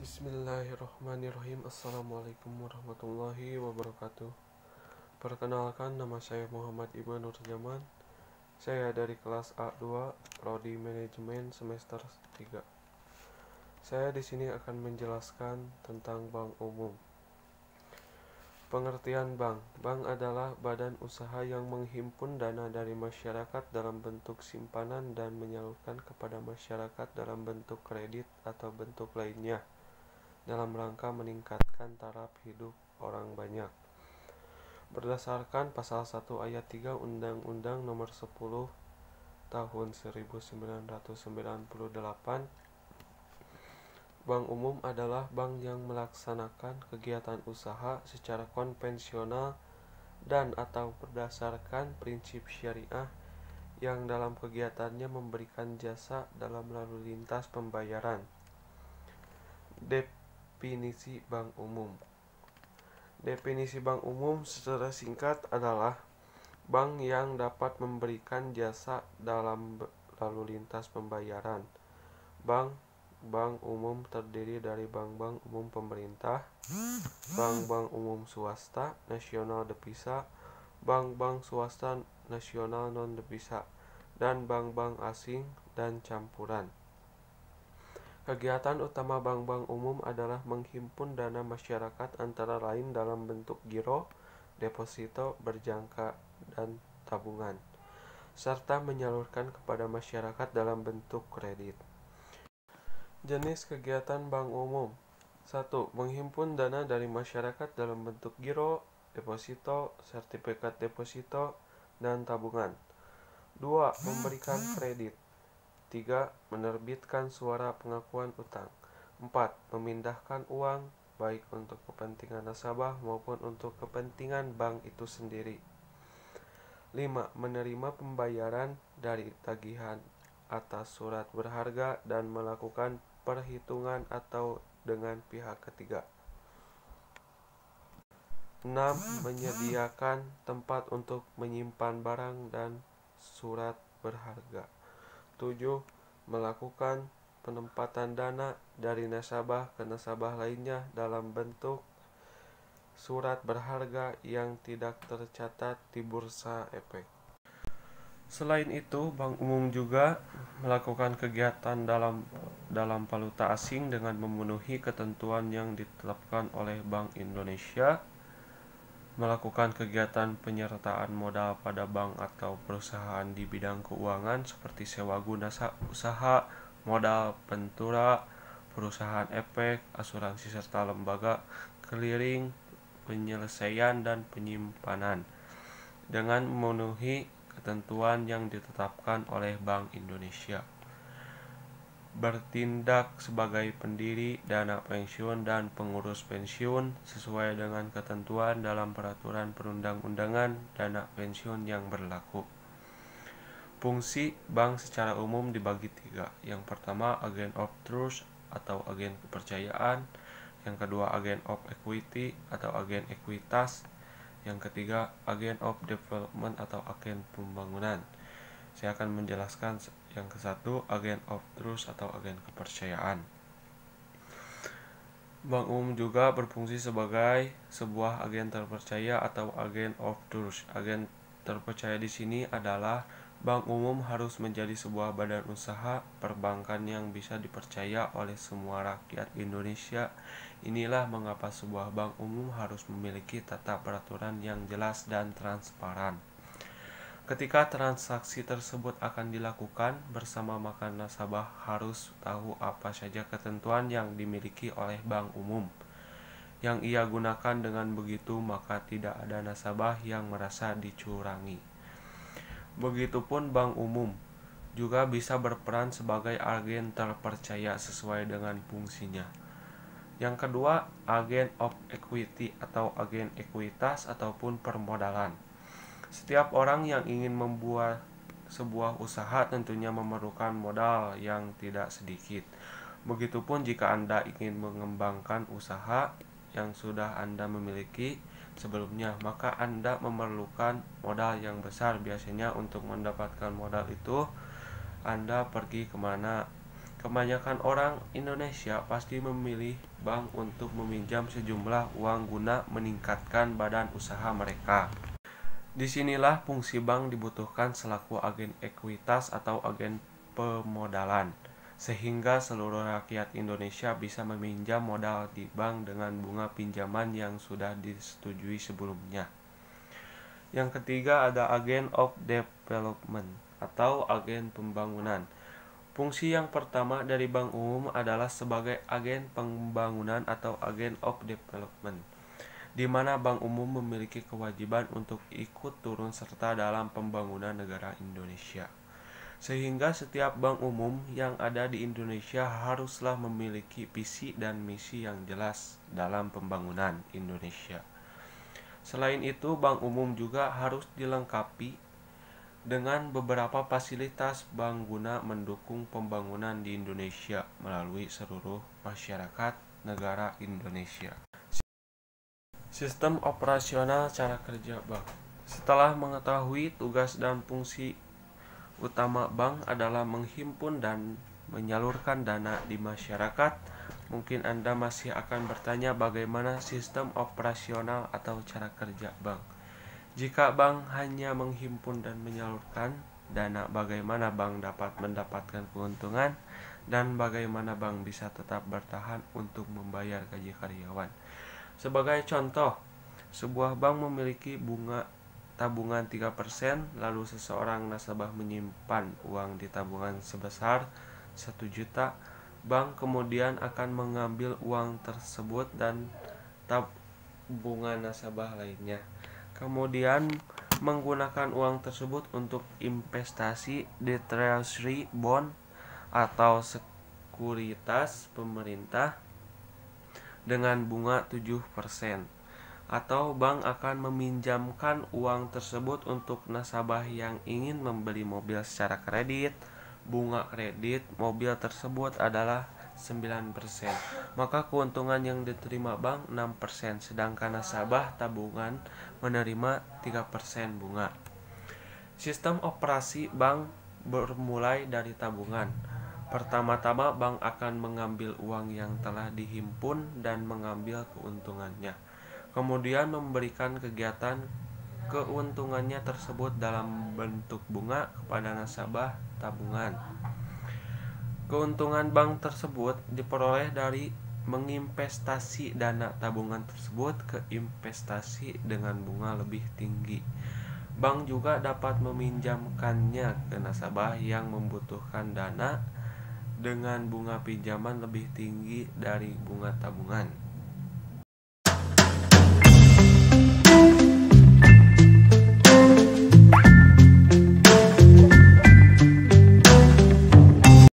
Bismillahirrahmanirrahim. Assalamualaikum warahmatullahi wabarakatuh. Perkenalkan, nama saya Muhammad Iman Nurjaman. Saya dari kelas A2 Prodi Manajemen semester 3. Saya di sini akan menjelaskan tentang bank umum. Pengertian bank. Bank adalah badan usaha yang menghimpun dana dari masyarakat dalam bentuk simpanan dan menyalurkan kepada masyarakat dalam bentuk kredit atau bentuk lainnya, dalam rangka meningkatkan taraf hidup orang banyak. Berdasarkan pasal 1 ayat 3 Undang-Undang Nomor 10 Tahun 1998, bank umum adalah bank yang melaksanakan kegiatan usaha secara konvensional dan atau berdasarkan prinsip syariah yang dalam kegiatannya memberikan jasa dalam lalu lintas pembayaran. Definisi bank umum. Definisi bank umum secara singkat adalah bank yang dapat memberikan jasa dalam lalu lintas pembayaran. Bank umum terdiri dari bank-bank umum pemerintah, bank-bank umum swasta nasional devisa, bank-bank swasta nasional non-devisa, dan bank-bank asing dan campuran. Kegiatan utama bank-bank umum adalah menghimpun dana masyarakat antara lain dalam bentuk giro, deposito, berjangka, dan tabungan, serta menyalurkan kepada masyarakat dalam bentuk kredit. Jenis kegiatan bank umum. 1. Menghimpun dana dari masyarakat dalam bentuk giro, deposito, sertifikat deposito, dan tabungan. 2. Memberikan kredit. 3. Menerbitkan suara pengakuan utang. 4. Memindahkan uang, baik untuk kepentingan nasabah maupun untuk kepentingan bank itu sendiri. 5. Menerima pembayaran dari tagihan atas surat berharga dan melakukan perhitungan atau dengan pihak ketiga. 6. Menyediakan tempat untuk menyimpan barang dan surat berharga. 7. Melakukan penempatan dana dari nasabah ke nasabah lainnya dalam bentuk surat berharga yang tidak tercatat di bursa efek. Selain itu, bank umum juga melakukan kegiatan dalam valuta asing dengan memenuhi ketentuan yang ditetapkan oleh Bank Indonesia, melakukan kegiatan penyertaan modal pada bank atau perusahaan di bidang keuangan seperti sewa guna usaha, modal ventura, perusahaan efek, asuransi serta lembaga clearing, penyelesaian dan penyimpanan, dengan memenuhi ketentuan yang ditetapkan oleh Bank Indonesia. Bertindak sebagai pendiri dana pensiun dan pengurus pensiun sesuai dengan ketentuan dalam peraturan perundang-undangan dana pensiun yang berlaku. Fungsi bank secara umum dibagi 3. Yang pertama, agent of trust atau agen kepercayaan. Yang kedua, agent of equity atau agen ekuitas. Yang ketiga, agent of development atau agen pembangunan. Saya akan menjelaskan yang ke satu, agent of trust atau agen kepercayaan. Bank umum juga berfungsi sebagai sebuah agen terpercaya atau agent of trust. Agen terpercaya di sini adalah bank umum harus menjadi sebuah badan usaha perbankan yang bisa dipercaya oleh semua rakyat Indonesia. Inilah mengapa sebuah bank umum harus memiliki tata peraturan yang jelas dan transparan. Ketika transaksi tersebut akan dilakukan bersama, maka nasabah harus tahu apa saja ketentuan yang dimiliki oleh bank umum yang ia gunakan. Dengan begitu, maka tidak ada nasabah yang merasa dicurangi. Begitupun bank umum juga bisa berperan sebagai agen terpercaya sesuai dengan fungsinya. Yang kedua, agen of equity atau agen ekuitas ataupun permodalan. Setiap orang yang ingin membuat sebuah usaha tentunya memerlukan modal yang tidak sedikit. Begitupun jika Anda ingin mengembangkan usaha yang sudah Anda miliki sebelumnya, maka Anda memerlukan modal yang besar. Biasanya untuk mendapatkan modal itu Anda pergi kemana? Kebanyakan orang Indonesia pasti memilih bank untuk meminjam sejumlah uang guna meningkatkan badan usaha mereka. Disinilah fungsi bank dibutuhkan selaku agen ekuitas atau agen pemodalan, sehingga seluruh rakyat Indonesia bisa meminjam modal di bank dengan bunga pinjaman yang sudah disetujui sebelumnya. Yang ketiga ada agen of development atau agen pembangunan. Fungsi yang pertama dari bank umum adalah sebagai agen pembangunan atau agen of development, di mana bank umum memiliki kewajiban untuk ikut turun serta dalam pembangunan negara Indonesia. Sehingga setiap bank umum yang ada di Indonesia haruslah memiliki visi dan misi yang jelas dalam pembangunan Indonesia. Selain itu, bank umum juga harus dilengkapi dengan beberapa fasilitas bank guna mendukung pembangunan di Indonesia melalui seluruh masyarakat negara Indonesia. Sistem operasional cara kerja bank. Setelah mengetahui tugas dan fungsi utama bank adalah menghimpun dan menyalurkan dana di masyarakat, mungkin Anda masih akan bertanya bagaimana sistem operasional atau cara kerja bank. Jika bank hanya menghimpun dan menyalurkan dana, bagaimana bank dapat mendapatkan keuntungan dan bagaimana bank bisa tetap bertahan untuk membayar gaji karyawan? Sebagai contoh, sebuah bank memiliki bunga tabungan 3%, lalu seseorang nasabah menyimpan uang di tabungan sebesar 1 juta, bank kemudian akan mengambil uang tersebut dan tabungan nasabah lainnya. Kemudian menggunakan uang tersebut untuk investasi di treasury bond atau sekuritas pemerintah dengan bunga 7%. Atau bank akan meminjamkan uang tersebut untuk nasabah yang ingin membeli mobil secara kredit. Bunga kredit mobil tersebut adalah 9%, maka keuntungan yang diterima bank 6%, sedangkan nasabah tabungan menerima 3% bunga. Sistem operasi bank bermulai dari tabungan. Pertama-tama bank akan mengambil uang yang telah dihimpun dan mengambil keuntungannya. Kemudian memberikan kegiatan keuntungannya tersebut dalam bentuk bunga kepada nasabah tabungan. Keuntungan bank tersebut diperoleh dari menginvestasi dana tabungan tersebut ke investasi dengan bunga lebih tinggi. Bank juga dapat meminjamkannya ke nasabah yang membutuhkan dana dengan bunga pinjaman lebih tinggi dari bunga tabungan.